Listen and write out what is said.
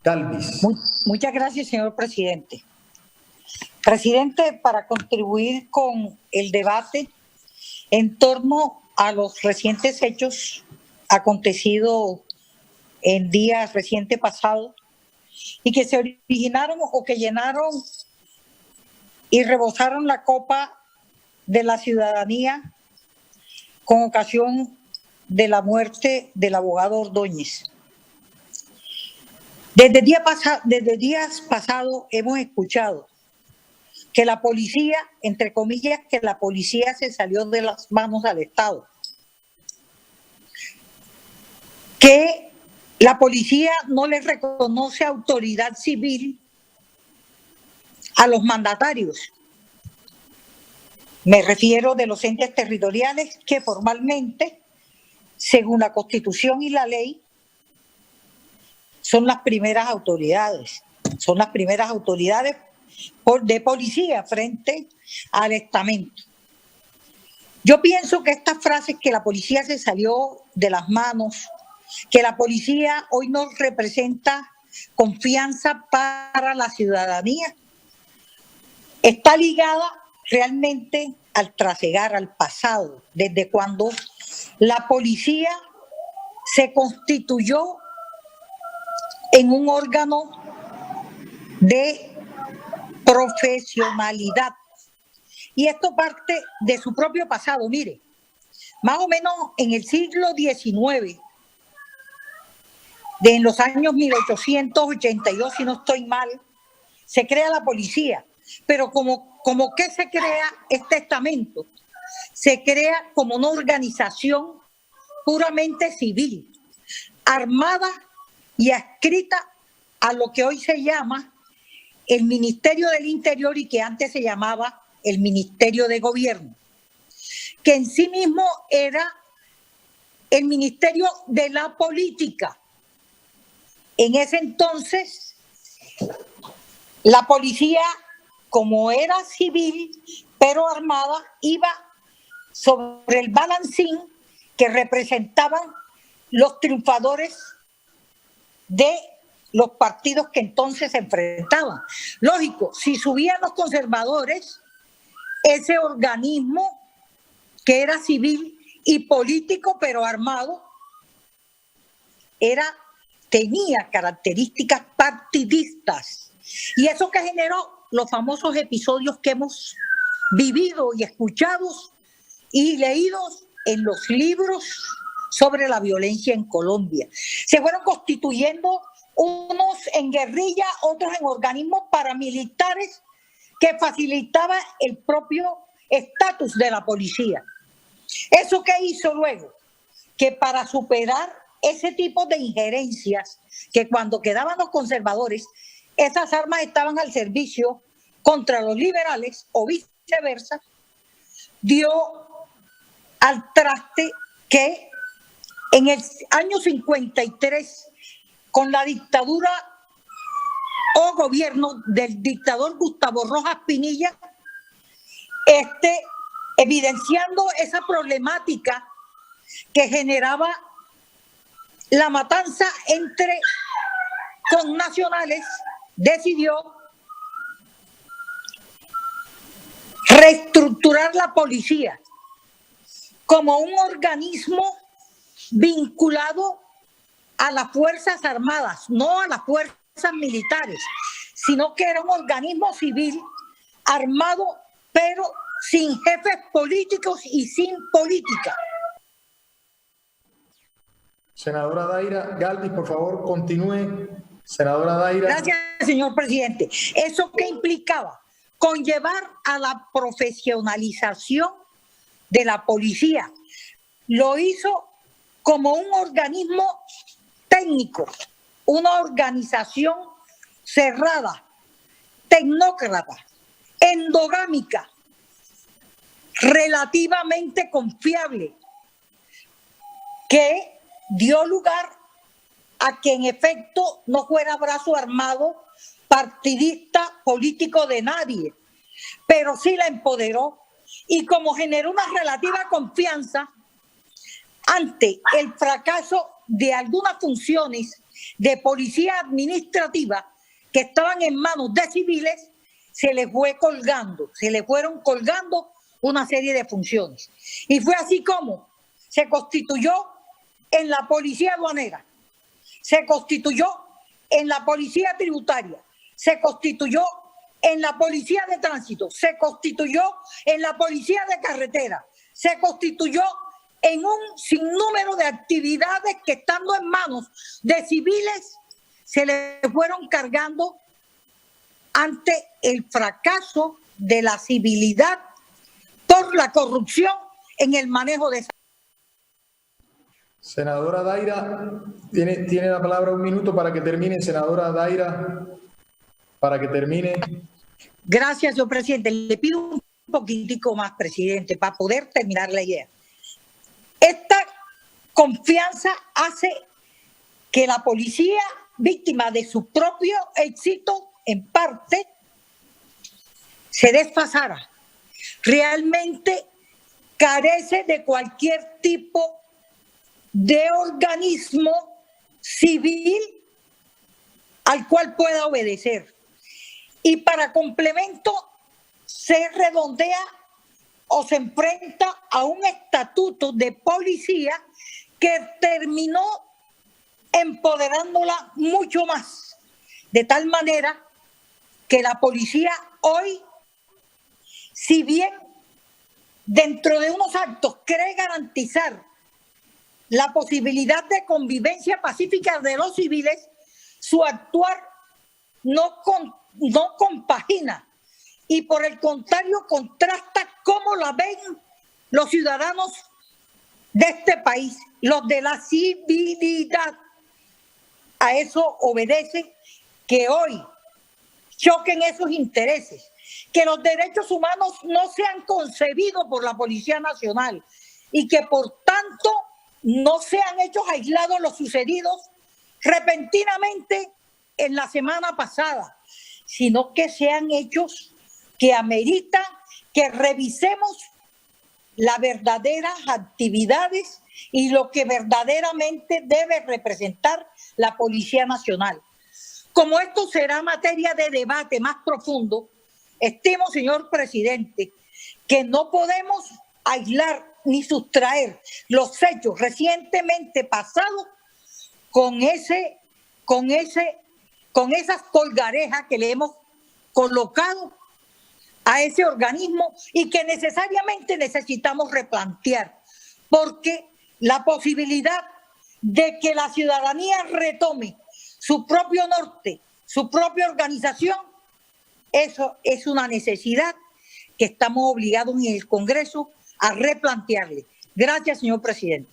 Galvis. Muchas gracias, señor presidente. Presidente, para contribuir con el debate en torno a los recientes hechos acontecidos en días recientes pasados y que se originaron o que llenaron y rebosaron la copa de la ciudadanía con ocasión de la muerte del abogado Ordóñez. Desde días pasados hemos escuchado que la policía, entre comillas, que la policía se salió de las manos al Estado, que la policía no le reconoce autoridad civil a los mandatarios. Me refiero de los entes territoriales que formalmente, según la Constitución y la ley, son las primeras autoridades de policía frente al estamento. Yo pienso que estas frases, que la policía se salió de las manos, que la policía hoy no representa confianza para la ciudadanía, está ligada realmente al trasegar, al pasado, desde cuando la policía se constituyó en un órgano de profesionalidad. Y esto parte de su propio pasado. Mire, más o menos en el siglo XIX, en los años 1882, si no estoy mal, se crea la policía. Pero como que se crea este estamento, se crea como una organización puramente civil, armada y adscrita a lo que hoy se llama el Ministerio del Interior y que antes se llamaba el Ministerio de Gobierno, que en sí mismo era el Ministerio de la Política. En ese entonces, la policía, como era civil, pero armada, iba sobre el balancín que representaban los triunfadores de los partidos que entonces se enfrentaban. Lógico, si subían los conservadores, ese organismo que era civil y político, pero armado, tenía características partidistas. Y eso que generó los famosos episodios que hemos vivido y escuchado y leídos en los libros sobre la violencia en Colombia. Se fueron constituyendo unos en guerrilla, otros en organismos paramilitares que facilitaban el propio estatus de la policía. ¿Eso qué hizo luego? Que para superar ese tipo de injerencias, que cuando quedaban los conservadores, esas armas estaban al servicio contra los liberales o viceversa, dio al traste que en el año 53, con la dictadura o gobierno del dictador Gustavo Rojas Pinilla, evidenciando esa problemática que generaba la matanza entre connacionales, decidió reestructurar la policía como un organismo vinculado a las Fuerzas Armadas, no a las fuerzas militares, sino que era un organismo civil armado, pero sin jefes políticos y sin política. Senadora Daira Galvis, por favor, continúe. Senadora Daira. Gracias, señor presidente. ¿Eso qué implicaba? Conllevar a la profesionalización de la policía. Lo hizo como un organismo técnico, una organización cerrada, tecnócrata, endogámica, relativamente confiable, que dio lugar a que en efecto no fuera brazo armado, partidista, político de nadie, pero sí la empoderó, y como generó una relativa confianza ante el fracaso de algunas funciones de policía administrativa que estaban en manos de civiles, se les fueron colgando una serie de funciones. Y fue así como se constituyó en la policía aduanera, se constituyó en la policía tributaria, se constituyó en la policía de tránsito, se constituyó en la policía de carretera, se constituyó en un sinnúmero de actividades que, estando en manos de civiles, se le fueron cargando ante el fracaso de la civilidad por la corrupción en el manejo de esa. Senadora Daira, tiene la palabra 1 minuto para que termine. Senadora Daira, para que termine. Gracias, señor presidente. Le pido un poquitico más, presidente, para poder terminar la idea. Esta confianza hace que la policía, víctima de su propio éxito, en parte, se desfasara. Realmente carece de cualquier tipo de organismo civil al cual pueda obedecer. Y para complemento, se redondea o se enfrenta a un estatuto de policía que terminó empoderándola mucho más, de tal manera que la policía hoy, si bien dentro de unos actos cree garantizar la posibilidad de convivencia pacífica de los civiles, su actuar no compagina y por el contrario contrasta cómo la ven los ciudadanos de este país, los de la civilidad. A eso obedece que hoy choquen esos intereses, que los derechos humanos no sean concebidos por la Policía Nacional y que por tanto no sean hechos aislados los sucedidos repentinamente en la semana pasada, sino que sean hechos que ameritan que revisemos las verdaderas actividades y lo que verdaderamente debe representar la Policía Nacional. Como esto será materia de debate más profundo, estimo, señor presidente, que no podemos aislar ni sustraer los hechos recientemente pasados con esas colgarejas que le hemos colocado a ese organismo y que necesariamente necesitamos replantear, porque la posibilidad de que la ciudadanía retome su propio norte, su propia organización, eso es una necesidad que estamos obligados en el Congreso a replantearle. Gracias, señor presidente.